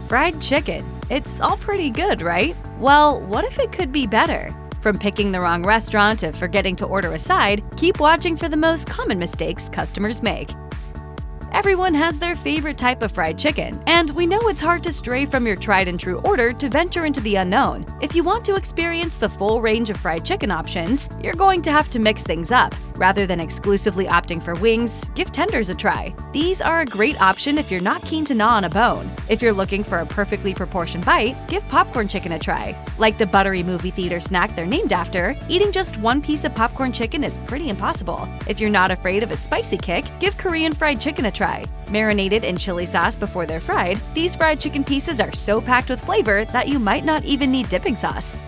Fried chicken. It's all pretty good, right? Well, what if it could be better? From picking the wrong restaurant to forgetting to order a side, keep watching for the most common mistakes customers make. Everyone has their favorite type of fried chicken, and we know it's hard to stray from your tried and true order to venture into the unknown. If you want to experience the full range of fried chicken options, you're going to have to mix things up. Rather than exclusively opting for wings, give tenders a try. These are a great option if you're not keen to gnaw on a bone. If you're looking for a perfectly proportioned bite, give popcorn chicken a try. Like the buttery movie theater snack they're named after, eating just one piece of popcorn chicken is pretty impossible. If you're not afraid of a spicy kick, give Korean fried chicken a try. Marinated in chili sauce before they're fried, these fried chicken pieces are so packed with flavor that you might not even need dipping sauce.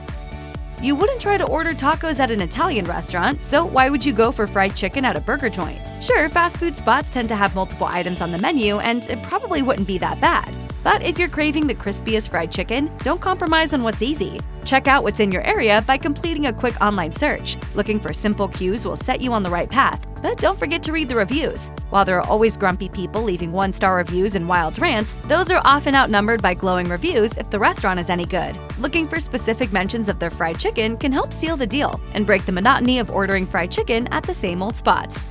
You wouldn't try to order tacos at an Italian restaurant, so why would you go for fried chicken at a burger joint? Sure, fast food spots tend to have multiple items on the menu, and it probably wouldn't be that bad. But if you're craving the crispiest fried chicken, don't compromise on what's easy. Check out what's in your area by completing a quick online search. Looking for simple cues will set you on the right path, but don't forget to read the reviews. While there are always grumpy people leaving one-star reviews and wild rants, those are often outnumbered by glowing reviews if the restaurant is any good. Looking for specific mentions of their fried chicken can help seal the deal and break the monotony of ordering fried chicken at the same old spots.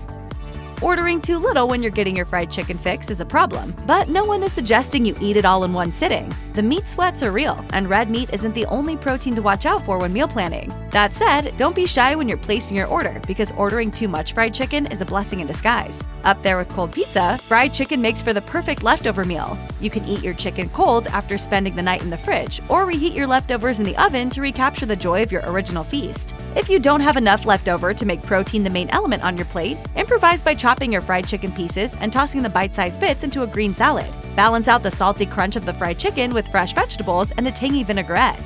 Ordering too little when you're getting your fried chicken fix is a problem, but no one is suggesting you eat it all in one sitting. The meat sweats are real, and red meat isn't the only protein to watch out for when meal planning. That said, don't be shy when you're placing your order, because ordering too much fried chicken is a blessing in disguise. Up there with cold pizza, fried chicken makes for the perfect leftover meal. You can eat your chicken cold after spending the night in the fridge, or reheat your leftovers in the oven to recapture the joy of your original feast. If you don't have enough leftover to make protein the main element on your plate, improvise by chopping your fried chicken pieces and tossing the bite-sized bits into a green salad. Balance out the salty crunch of the fried chicken with fresh vegetables and a tangy vinaigrette.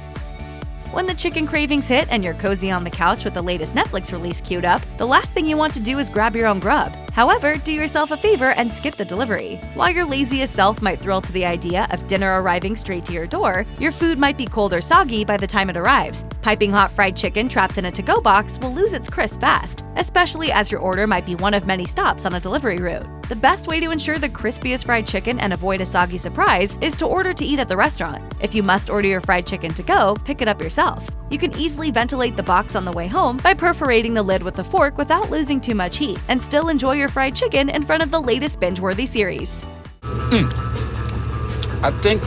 When the chicken cravings hit and you're cozy on the couch with the latest Netflix release queued up, the last thing you want to do is grab your own grub. However, do yourself a favor and skip the delivery. While your laziest self might thrill to the idea of dinner arriving straight to your door, your food might be cold or soggy by the time it arrives. Piping hot fried chicken trapped in a to-go box will lose its crisp fast, especially as your order might be one of many stops on a delivery route. The best way to ensure the crispiest fried chicken and avoid a soggy surprise is to order to eat at the restaurant. If you must order your fried chicken to go, pick it up yourself. You can easily ventilate the box on the way home by perforating the lid with a fork without losing too much heat, and still enjoy your fried chicken in front of the latest binge-worthy series. I think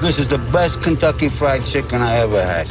this is the best Kentucky Fried Chicken I ever had.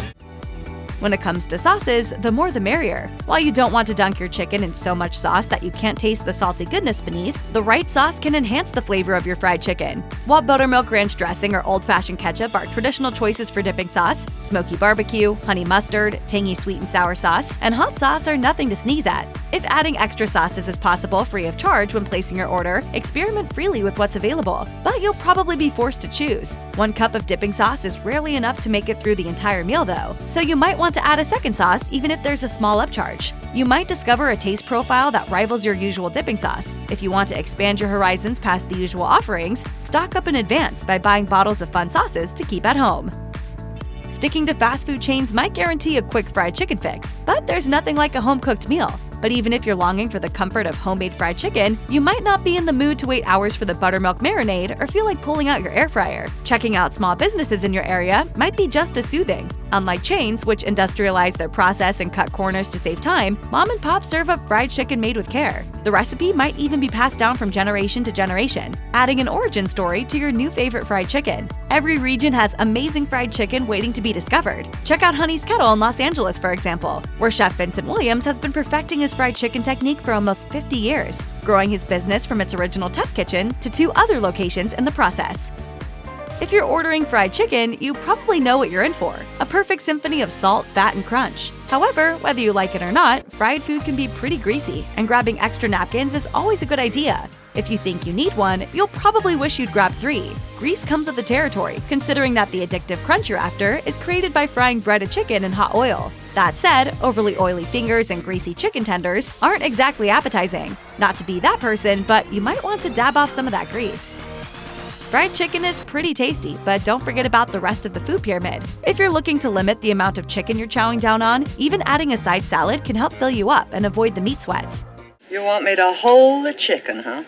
When it comes to sauces, the more the merrier. While you don't want to dunk your chicken in so much sauce that you can't taste the salty goodness beneath, the right sauce can enhance the flavor of your fried chicken. While buttermilk ranch dressing or old-fashioned ketchup are traditional choices for dipping sauce, smoky barbecue, honey mustard, tangy sweet and sour sauce, and hot sauce are nothing to sneeze at. If adding extra sauces is possible free of charge when placing your order, experiment freely with what's available, but you'll probably be forced to choose. 1 cup of dipping sauce is rarely enough to make it through the entire meal though, so you might want to add a second sauce even if there's a small upcharge. You might discover a taste profile that rivals your usual dipping sauce. If you want to expand your horizons past the usual offerings, stock up in advance by buying bottles of fun sauces to keep at home. Sticking to fast food chains might guarantee a quick fried chicken fix, but there's nothing like a home-cooked meal. But even if you're longing for the comfort of homemade fried chicken, you might not be in the mood to wait hours for the buttermilk marinade or feel like pulling out your air fryer. Checking out small businesses in your area might be just as soothing. Unlike chains, which industrialize their process and cut corners to save time, mom and pop serve up fried chicken made with care. The recipe might even be passed down from generation to generation, adding an origin story to your new favorite fried chicken. Every region has amazing fried chicken waiting to be discovered. Check out Honey's Kettle in Los Angeles, for example, where Chef Vincent Williams has been perfecting his fried chicken technique for almost 50 years, growing his business from its original test kitchen to 2 other locations in the process. If you're ordering fried chicken, you probably know what you're in for – a perfect symphony of salt, fat, and crunch. However, whether you like it or not, fried food can be pretty greasy, and grabbing extra napkins is always a good idea. If you think you need one, you'll probably wish you'd grab 3. Grease comes with the territory, considering that the addictive crunch you're after is created by frying breaded chicken in hot oil. That said, overly oily fingers and greasy chicken tenders aren't exactly appetizing. Not to be that person, but you might want to dab off some of that grease. Fried chicken is pretty tasty, but don't forget about the rest of the food pyramid. If you're looking to limit the amount of chicken you're chowing down on, even adding a side salad can help fill you up and avoid the meat sweats. You want me to hold the chicken, huh?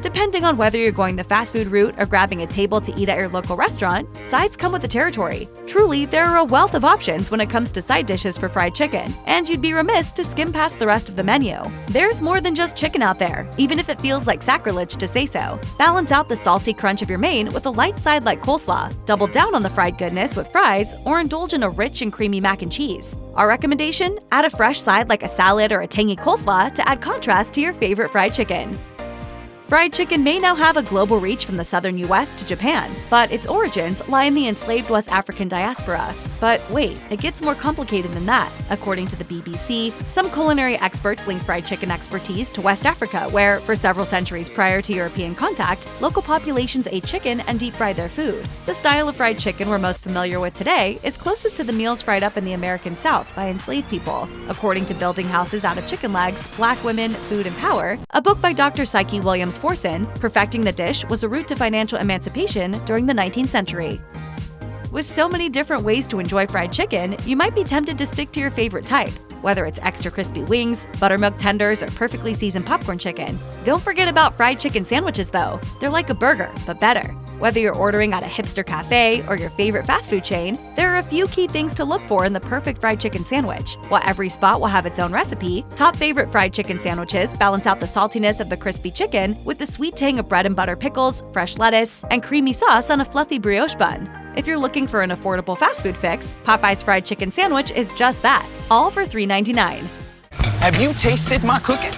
Depending on whether you're going the fast food route or grabbing a table to eat at your local restaurant, sides come with the territory. Truly, there are a wealth of options when it comes to side dishes for fried chicken, and you'd be remiss to skim past the rest of the menu. There's more than just chicken out there, even if it feels like sacrilege to say so. Balance out the salty crunch of your main with a light side like coleslaw, double down on the fried goodness with fries, or indulge in a rich and creamy mac and cheese. Our recommendation? Add a fresh side like a salad or a tangy coleslaw to add contrast to your favorite fried chicken. Fried chicken may now have a global reach from the southern US to Japan, but its origins lie in the enslaved West African diaspora. But wait, it gets more complicated than that. According to the BBC, some culinary experts link fried chicken expertise to West Africa, where, for several centuries prior to European contact, local populations ate chicken and deep-fried their food. The style of fried chicken we're most familiar with today is closest to the meals fried up in the American South by enslaved people. According to Building Houses Out of Chicken Legs, Black Women, Food and Power, a book by Dr. Psyche Williams Forson, perfecting the dish was a route to financial emancipation during the 19th century. With so many different ways to enjoy fried chicken, you might be tempted to stick to your favorite type, whether it's extra crispy wings, buttermilk tenders, or perfectly seasoned popcorn chicken. Don't forget about fried chicken sandwiches though. They're like a burger, but better. Whether you're ordering at a hipster cafe or your favorite fast food chain, there are a few key things to look for in the perfect fried chicken sandwich. While every spot will have its own recipe, top favorite fried chicken sandwiches balance out the saltiness of the crispy chicken with the sweet tang of bread and butter pickles, fresh lettuce, and creamy sauce on a fluffy brioche bun. If you're looking for an affordable fast food fix, Popeye's fried chicken sandwich is just that, all for $3.99. Have you tasted my cooking?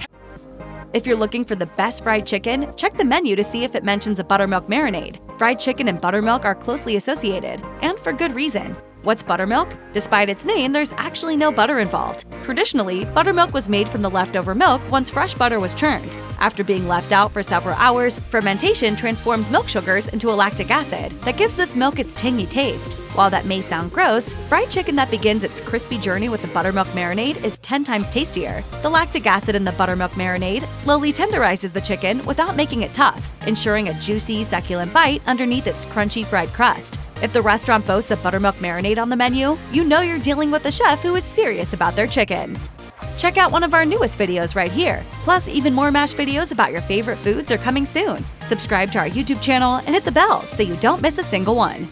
If you're looking for the best fried chicken, check the menu to see if it mentions a buttermilk marinade. Fried chicken and buttermilk are closely associated, and for good reason. What's buttermilk? Despite its name, there's actually no butter involved. Traditionally, buttermilk was made from the leftover milk once fresh butter was churned. After being left out for several hours, fermentation transforms milk sugars into a lactic acid that gives this milk its tangy taste. While that may sound gross, fried chicken that begins its crispy journey with the buttermilk marinade is 10 times tastier. The lactic acid in the buttermilk marinade slowly tenderizes the chicken without making it tough, ensuring a juicy, succulent bite underneath its crunchy fried crust. If the restaurant boasts a buttermilk marinade on the menu, you know you're dealing with a chef who is serious about their chicken. Check out one of our newest videos right here. Plus, even more MASH videos about your favorite foods are coming soon. Subscribe to our YouTube channel and hit the bell so you don't miss a single one.